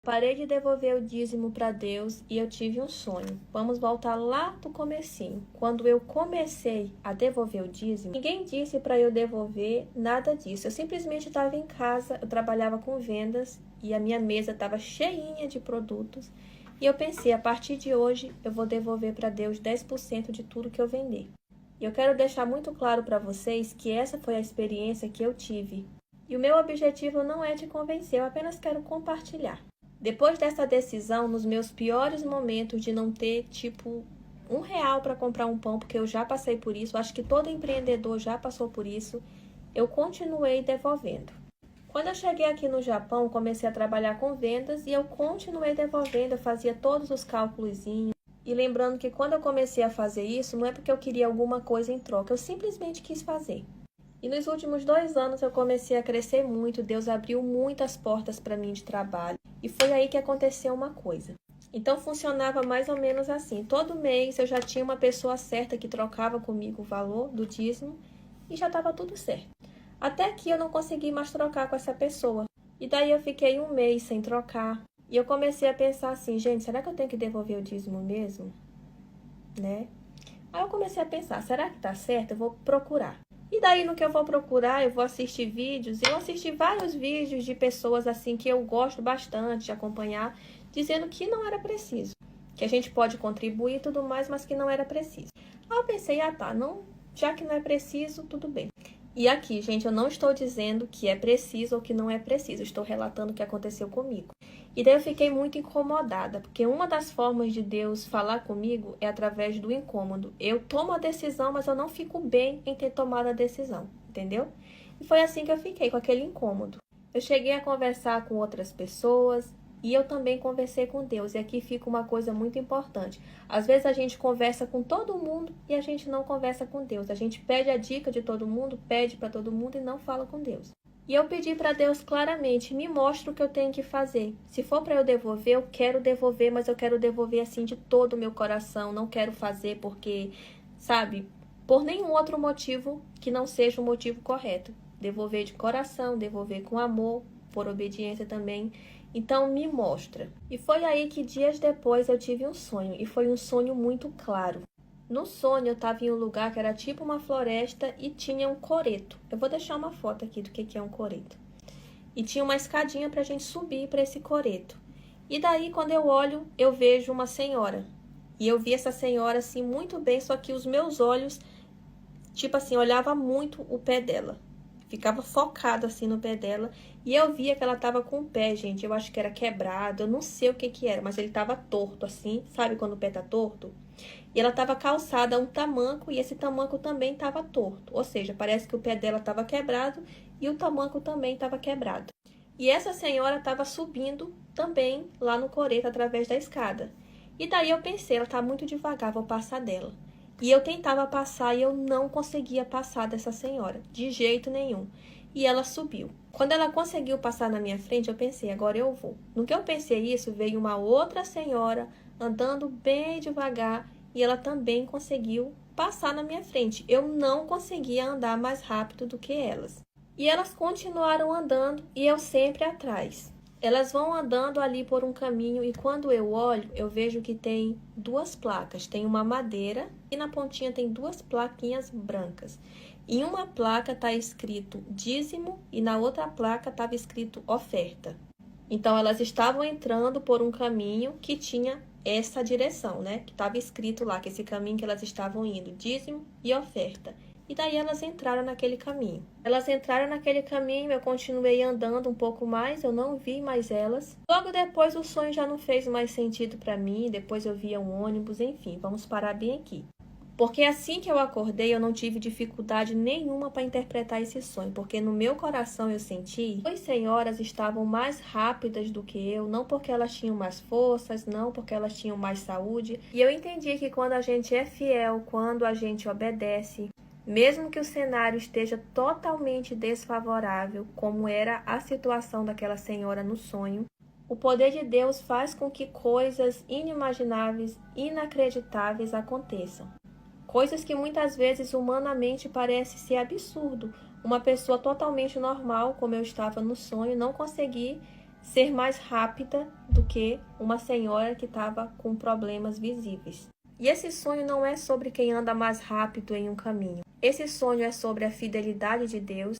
Parei de devolver o dízimo para Deus e eu tive um sonho. Vamos voltar lá do comecinho. Quando eu comecei a devolver o dízimo, ninguém disse para eu devolver nada disso. Eu simplesmente estava em casa, eu trabalhava com vendas e a minha mesa estava cheinha de produtos. E eu pensei, a partir de hoje eu vou devolver para Deus 10% de tudo que eu vender. E eu quero deixar muito claro para vocês que essa foi a experiência que eu tive. E o meu objetivo não é te convencer, eu apenas quero compartilhar. Depois dessa decisão, nos meus piores momentos de não ter, R$ 1 para comprar um pão, porque eu já passei por isso, acho que todo empreendedor já passou por isso, eu continuei devolvendo. Quando eu cheguei aqui no Japão, comecei a trabalhar com vendas e eu continuei devolvendo, eu fazia todos os cálculozinhos. E lembrando que quando eu comecei a fazer isso, não é porque eu queria alguma coisa em troca, eu simplesmente quis fazer. E nos últimos 2 anos eu comecei a crescer muito, Deus abriu muitas portas para mim de trabalho. E foi aí que aconteceu uma coisa. Então funcionava mais ou menos assim. Todo mês eu já tinha uma pessoa certa que trocava comigo o valor do dízimo e já estava tudo certo. Até que eu não consegui mais trocar com essa pessoa. E daí eu fiquei 1 mês sem trocar. E eu comecei a pensar assim, gente, será que eu tenho que devolver o dízimo mesmo? Né? Aí eu comecei a pensar, será que tá certo? Eu vou procurar. E daí no que eu vou procurar, eu vou assistir vídeos. E eu assisti vários vídeos de pessoas assim que eu gosto bastante de acompanhar, dizendo que não era preciso. Que a gente pode contribuir e tudo mais, mas que não era preciso. Aí eu pensei, não, já que não é preciso, tudo bem. E aqui, gente, eu não estou dizendo que é preciso ou que não é preciso. Estou relatando o que aconteceu comigo. E daí eu fiquei muito incomodada, porque uma das formas de Deus falar comigo é através do incômodo. Eu tomo a decisão, mas eu não fico bem em ter tomado a decisão, entendeu? E foi assim que eu fiquei, com aquele incômodo. Eu cheguei a conversar com outras pessoas e eu também conversei com Deus. E aqui fica uma coisa muito importante. Às vezes a gente conversa com todo mundo e a gente não conversa com Deus. A gente pede a dica de todo mundo, pede para todo mundo e não fala com Deus. E eu pedi para Deus claramente, me mostra o que eu tenho que fazer. Se for para eu devolver, eu quero devolver, mas eu quero devolver assim de todo o meu coração. Não quero fazer porque, sabe, por nenhum outro motivo que não seja o motivo correto. Devolver de coração, devolver com amor, por obediência também. Então me mostra. E foi aí que dias depois eu tive um sonho, e foi um sonho muito claro. No sonho eu estava em um lugar que era tipo uma floresta e tinha um coreto. Eu vou deixar uma foto aqui do que é um coreto. E tinha uma escadinha para a gente subir para esse coreto. E daí quando eu olho, eu vejo uma senhora. E eu vi essa senhora assim muito bem, só que os meus olhos, olhava muito o pé dela. Ficava focado assim no pé dela. E eu via que ela tava com o pé, gente. Eu acho que era quebrado. Eu não sei o que era, mas ele tava torto assim. Sabe quando o pé tá torto? E ela tava calçada a um tamanco e esse tamanco também tava torto. Ou seja, parece que o pé dela tava quebrado e o tamanco também tava quebrado. E essa senhora tava subindo também lá no coreto através da escada. E daí eu pensei, ela tá muito devagar, vou passar dela. E eu tentava passar e eu não conseguia passar dessa senhora, de jeito nenhum. E ela subiu. Quando ela conseguiu passar na minha frente, eu pensei, agora eu vou. No que eu pensei isso, veio uma outra senhora andando bem devagar e ela também conseguiu passar na minha frente. Eu não conseguia andar mais rápido do que elas. E elas continuaram andando e eu sempre atrás. Elas vão andando ali por um caminho e quando eu olho, eu vejo que tem 2 placas. Tem uma madeira e na pontinha tem 2 plaquinhas brancas. Em uma placa está escrito dízimo e na outra placa estava escrito oferta. Então elas estavam entrando por um caminho que tinha essa direção, né? Que estava escrito lá, que esse caminho que elas estavam indo, dízimo e oferta. E daí elas entraram naquele caminho. Elas entraram naquele caminho, eu continuei andando um pouco mais, eu não vi mais elas. Logo depois o sonho já não fez mais sentido para mim, depois eu via um ônibus, enfim, vamos parar bem aqui. Porque assim que eu acordei, eu não tive dificuldade nenhuma para interpretar esse sonho, porque no meu coração eu senti que as senhoras estavam mais rápidas do que eu, não porque elas tinham mais forças, não porque elas tinham mais saúde. E eu entendi que quando a gente é fiel, quando a gente obedece, mesmo que o cenário esteja totalmente desfavorável, como era a situação daquela senhora no sonho, o poder de Deus faz com que coisas inimagináveis, inacreditáveis aconteçam. Coisas que muitas vezes humanamente parece ser absurdo. Uma pessoa totalmente normal, como eu estava no sonho, não conseguir ser mais rápida do que uma senhora que estava com problemas visíveis. E esse sonho não é sobre quem anda mais rápido em um caminho. Esse sonho é sobre a fidelidade de Deus,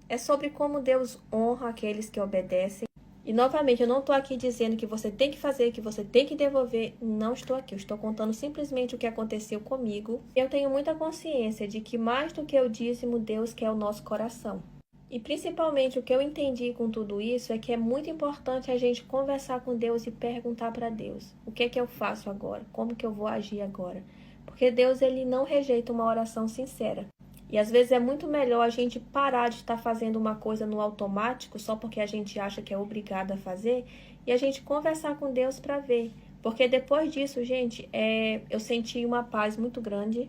é sobre como Deus honra aqueles que obedecem. E novamente, eu não estou aqui dizendo que você tem que fazer, que você tem que devolver. Não estou aqui, eu estou contando simplesmente o que aconteceu comigo. Eu tenho muita consciência de que mais do que o dízimo, Deus quer o nosso coração. E principalmente o que eu entendi com tudo isso é que é muito importante a gente conversar com Deus e perguntar para Deus: o que é que eu faço agora? Como que eu vou agir agora? Porque Deus, ele não rejeita uma oração sincera. E às vezes é muito melhor a gente parar de estar fazendo uma coisa no automático só porque a gente acha que é obrigado a fazer e a gente conversar com Deus para ver. Porque depois disso, gente, eu senti uma paz muito grande.